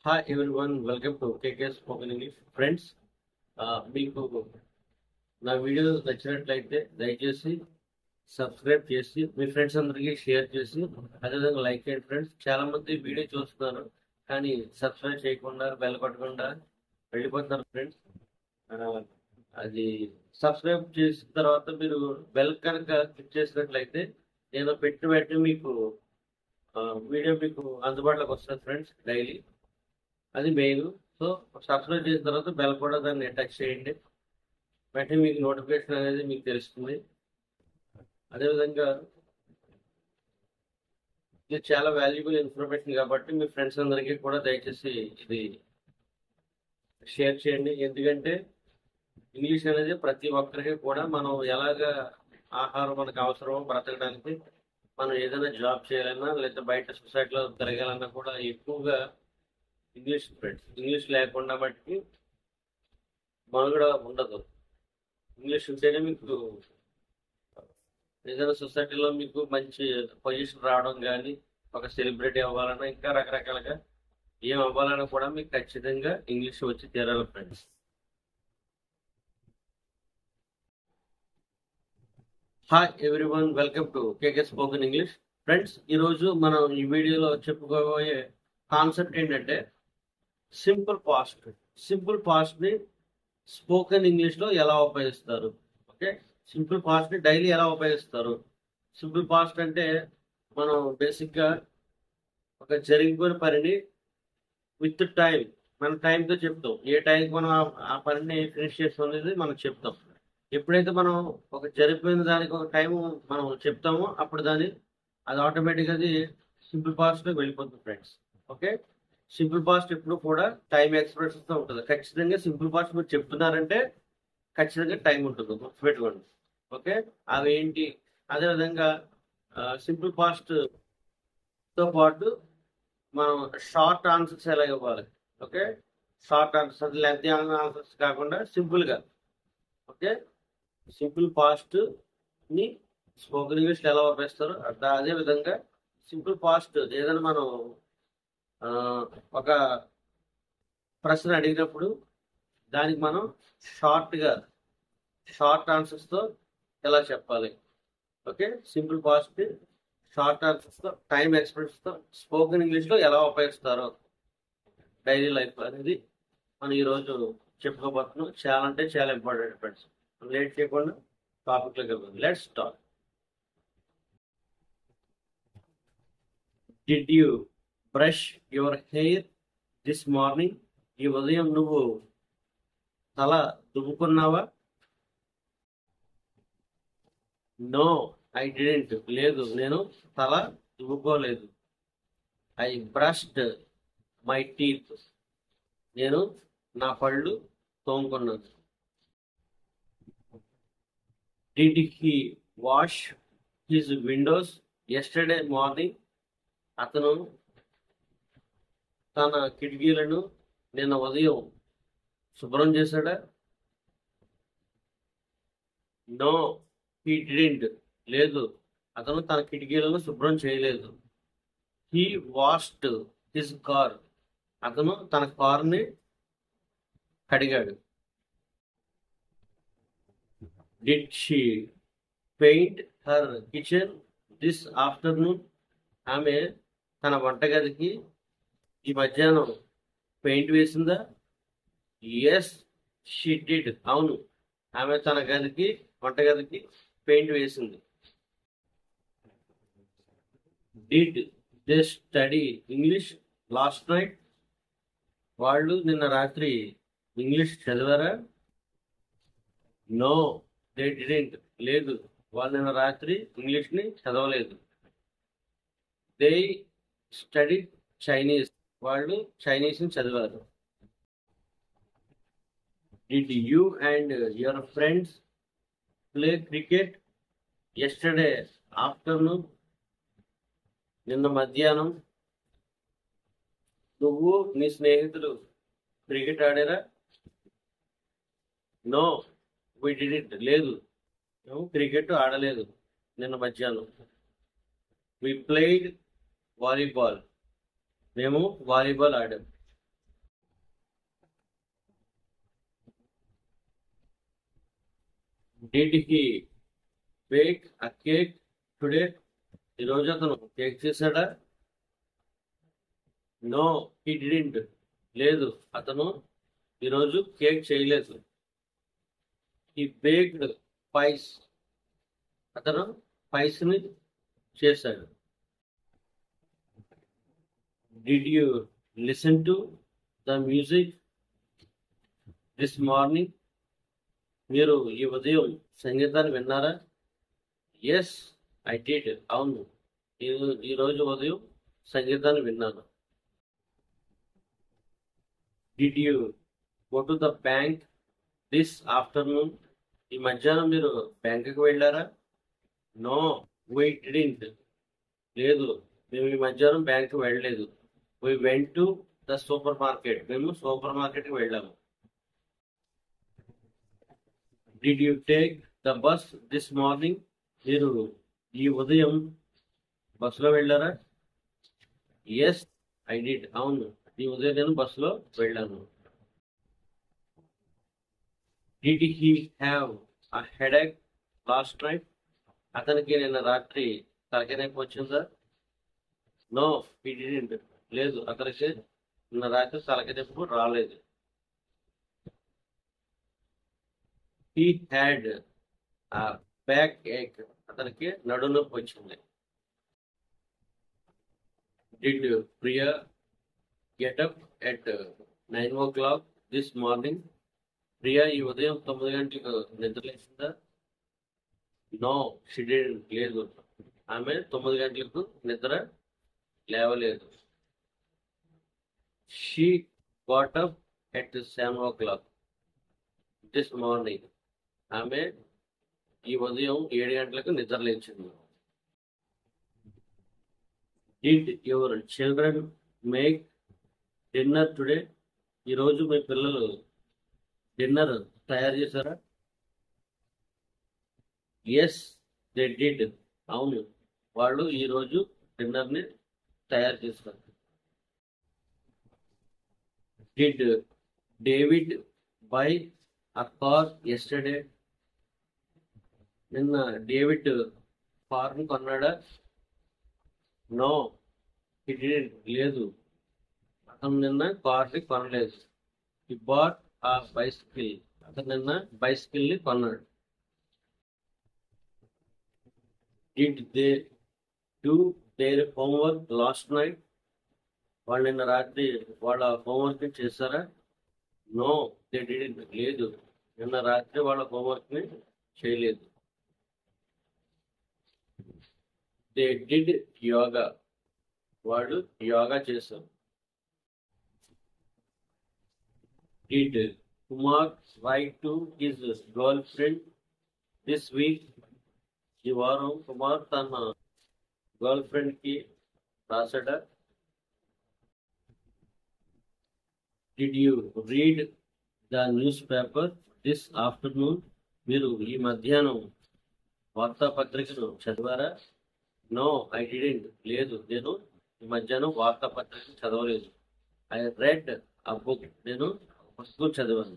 Hi everyone, welcome to KK spoken English. Friends, మీకు నా video నచ్చినట్లయితే దయచేసి సబ్స్క్రైబ్ చేసి మీ ఫ్రెండ్స్ అందరికీ షేర్ చేసి అదేవిధంగా లైక్ చేయండి. ఫ్రెండ్స్, చాలా మంది వీడియో చూస్తున్నారు కానీ సబ్స్క్రైబ్ చేయకుండా బెల్ కొట్టకుండా వెళ్ళిపోతున్నారు. ఫ్రెండ్స్, అది సబ్స్క్రైబ్ చేసిన తర్వాత మీరు బెల్ కనుక క్లిక్ చేసినట్లయితే నేను పెట్టిన వెంటనే మీకు వీడియో మీకు అందుబాటులోకి వస్తుంది. ఫ్రెండ్స్, డైలీ అది మెయిన్. సో సబ్స్క్రైబ్ చేసిన తర్వాత బెల్ కూడా దాన్ని టచ్ చేయండి. వెంటనే మీకు నోటిఫికేషన్ అనేది మీకు తెలుస్తుంది. అదేవిధంగా ఇది చాలా వాల్యుబుల్ ఇన్ఫర్మేషన్ కాబట్టి మీ ఫ్రెండ్స్ అందరికీ కూడా దయచేసి ఇది షేర్ చేయండి. ఎందుకంటే ఇంగ్లీష్ అనేది ప్రతి ఒక్కరికి కూడా మనం ఎలాగా ఆహారం మనకు అవసరమో బ్రతకడానికి, మనం ఏదైనా జాబ్ చేయాలన్నా లేదా బయట సొసైటీలో తిరగాలన్నా కూడా ఎక్కువగా ఇంగ్లీష్. ఫ్రెండ్స్, ఇంగ్లీష్ లేకుండా బట్టి మనుగడ ఉండదు. ఇంగ్లీష్ ఉంటేనే మీకు ఏదైనా సొసైటీలో మీకు మంచి పొజిషన్ రావడం కానీ, ఒక సెలబ్రిటీ అవ్వాలన్నా, ఇంకా రకరకాలుగా ఏం అవ్వాలన్నా కూడా మీకు ఖచ్చితంగా ఇంగ్లీష్ వచ్చి తీరాలి. Friends, hi everyone, welcome to KK spoken English. Friends, ఈరోజు మనం ఈ వీడియోలో చెప్పుకోబోయే కాన్సెప్ట్ ఏంటంటే సింపుల్ పాస్ట్. సింపుల్ పాస్ట్ ని స్పోకెన్ ఇంగ్లీష్ లో ఎలా ఉపయోగిస్తారు? ఓకే, సింపుల్ పాస్ట్ ని డైలీ ఎలా ఉపయోగిస్తారు? సింపుల్ పాస్ట్ అంటే మనం బేసిక్ గా ఒక జరిగిపోయిన పనిని విత్ టైం, మన టైంతో చెప్తాం. ఏ టైంకి మనం ఆ పనిని ఫినిష్ చేస్తుంది మనం చెప్తాం. ఎప్పుడైతే మనం ఒక జరిగిపోయిన దానికి ఒక టైం మనం చెప్తామో అప్పుడు అది ఆటోమేటిక్ అది సింపుల్ పాస్ట్ లో వెళ్ళిపోతుంది. ఫ్రెండ్స్, ఓకే, సింపుల్ పాస్ట్ ఎప్పుడు కూడా టైం ఎక్స్ప్రెషన్స్ తో ఉంటుంది. ఖచ్చితంగా సింపుల్ పాస్ట్ మీరు చెప్తున్నారంటే ఖచ్చితంగా టైం ఉంటుంది, గుర్తుపెట్టుకోండి. ఓకే, అవి ఏంటి? అదేవిధంగా సింపుల్ పాస్ట్ తో పాటు మనం షార్ట్ ఆన్సర్స్ ఎలా ఇవ్వాలి? Okay, short answers, length answers కాకుండా సింపుల్ గా. ఓకే, సింపుల్ పాస్ట్ ని స్పోకెన్ ఇంగ్లీష్ ఎలా ఉపయోగిస్తారు? అదే విధంగా సింపుల్ పాస్ట్ ఏదైనా మనం ఒక ప్రశ్న అడిగినప్పుడు దానికి మనం షార్ట్ ఆన్సర్స్ తో ఎలా చెప్పాలి? Okay, simple past short answers తో, టైం ఎక్స్ప్రెస్ తో స్పోకెన్ ఇంగ్లీష్ లో ఎలా ఉపయోగిస్తారో డైలీ లైఫ్ అనేది మనం ఈరోజు చెప్పుకోబోతున్నాం. చాలా అంటే చాలా ఇంపార్టెంట్. ఫ్రెండ్స్, లేట్ చేయకుండా టాపిక్ లోకి వెళ్దాం. Let's start. Did you brush your hair this morning? ఈ ఉదయం నువ్వు తల దువ్వుకున్నావా? No, I didn't. లేదు, నేను తల దువ్వుకోలేదు. I brushed my teeth. నేను నా పళ్ళు తోముకున్నాను. Did he wash his windows yesterday morning? అతను తన కిటికీలను నిన్న ఉదయం శుభ్రం చేశాడా? No, he didn't. లేదు, అతను తన కిటికీలను శుభ్రం చేయలేదు. He washed his car. అతను తన కారుని కడిగాడు. Did she paint her kitchen this afternoon? ఆమె తన వంటగదికి ఈ మధ్యాహ్నం పెయింట్ వేసిందా? Yes, she did. అవును, ఆమె తన వంటగదికి పెయింట్ వేసింది. Did they study English last night? వాళ్ళు నిన్న రాత్రి ఇంగ్లీష్ చదివారా? No, they didn't. లేదు, వాళ్ళు నిన్న రాత్రి ఇంగ్లీష్ ని చదవలేదు. They study Chinese. వాళ్ళు చైనీస్ ని చదివారు. Did you and your friends play cricket yesterday afternoon? నిన్న మధ్యాహ్నం నువ్వు నీ స్నేహితులు క్రికెట్ ఆడారా? No, we didn't. లేదు, మేము క్రికెట్ ఆడలేదు నిన్న మధ్యాహ్నం. We played volleyball. మేము వాలీబాల్ ఆడాం. Did he bake a cake today? ఈరోజు అతను కేక్ చేశాడా? No he didn't. లేదు, అతను ఈరోజు కేక్ చేయలేదు. He baked pies. అతను పైస్ ని చేశాడు. Did you listen to the music this morning? మీరు ఈ ఉదయం సంగీతాన్ని విన్నారా? Yes I did. అవును, ఈరోజు ఉదయం సంగీతాన్ని విన్నాను. Did you go to the bank this afternoon? ఈ మధ్యాహ్నం మీరు బ్యాంకుకి వెళ్ళారా? No we didn't. లేదు, మేము ఈ మధ్యాహ్నం బ్యాంకుకి వెళ్ళలేదు. We went to the supermarket. మేము సూపర్ మార్కెట్కి వెళ్ళాము. Did you take the bus this morning? మీరు ఈ ఉదయం బస్సులో వెళ్ళారా? Yes I did. అవును, ఈ ఉదయం నేను బస్సులో వెళ్ళాను. Did he have a headache last night? అతనికి నిన్న రాత్రి తలకాయ నొప్పి వచ్చిందా? No he didn't. లేదు, అతనికి నిన్న రాత్రి తలకాయ నొప్పి రాలేదు. He had a backache. అతనికి నడు నొప్పి వచ్చింది. Did Priya get up at 9 o'clock this morning? Priya ఈ ఉదయం 9 గంటలకు నిద్రలేసిందా? No she didn't. లేదు, ఆమె 9 గంటలకు నిద్ర లేవలేదు. She got up at 7 o'clock this morning? ఆమె ఈ ఉదయం 7 గంటలకు నిద్ర లేచింది. Did your children make dinner today? ఈరోజు మీ పిల్లలు డిన్నర్ తయారు చేశారా? Yes they did. అవును, వాళ్ళు ఈరోజు డిన్నర్ని తయారు చేస్తారు. Did David buy a car yesterday? నిన్న డేవిడ్ కారును కొన్నాడా? No he didn't. లేదు, అతను నిన్న కార్ని కొనలేదు. He bought a bicycle. అతను నిన్న బైసికల్ ని కొన్నాడు. Did they do their homework last night? వాళ్ళు నిన్న రాత్రి వాళ్ళ హోంవర్క్ ని చేశారా? No they didn't. లేదు, నిన్న రాత్రి వాళ్ళ హోంవర్క్ ని చేయలేదు. They did yoga. వాళ్ళు యోగా చేశారు. Did Kumar write to his girl friend this week? ఈ వారం కుమార్ తన గర్ల్ ఫ్రెండ్ కి రాశాడా? Did you read the newspaper this afternoon? మీరు ఈ మధ్యాహ్నం వార్తాపత్రికను చదివారా? No I didn't. లేదు, నేను ఈ మధ్యాహ్నం వార్తాపత్రికను చదవలేదు. I read a book. నేను పుస్తకం చదివాను.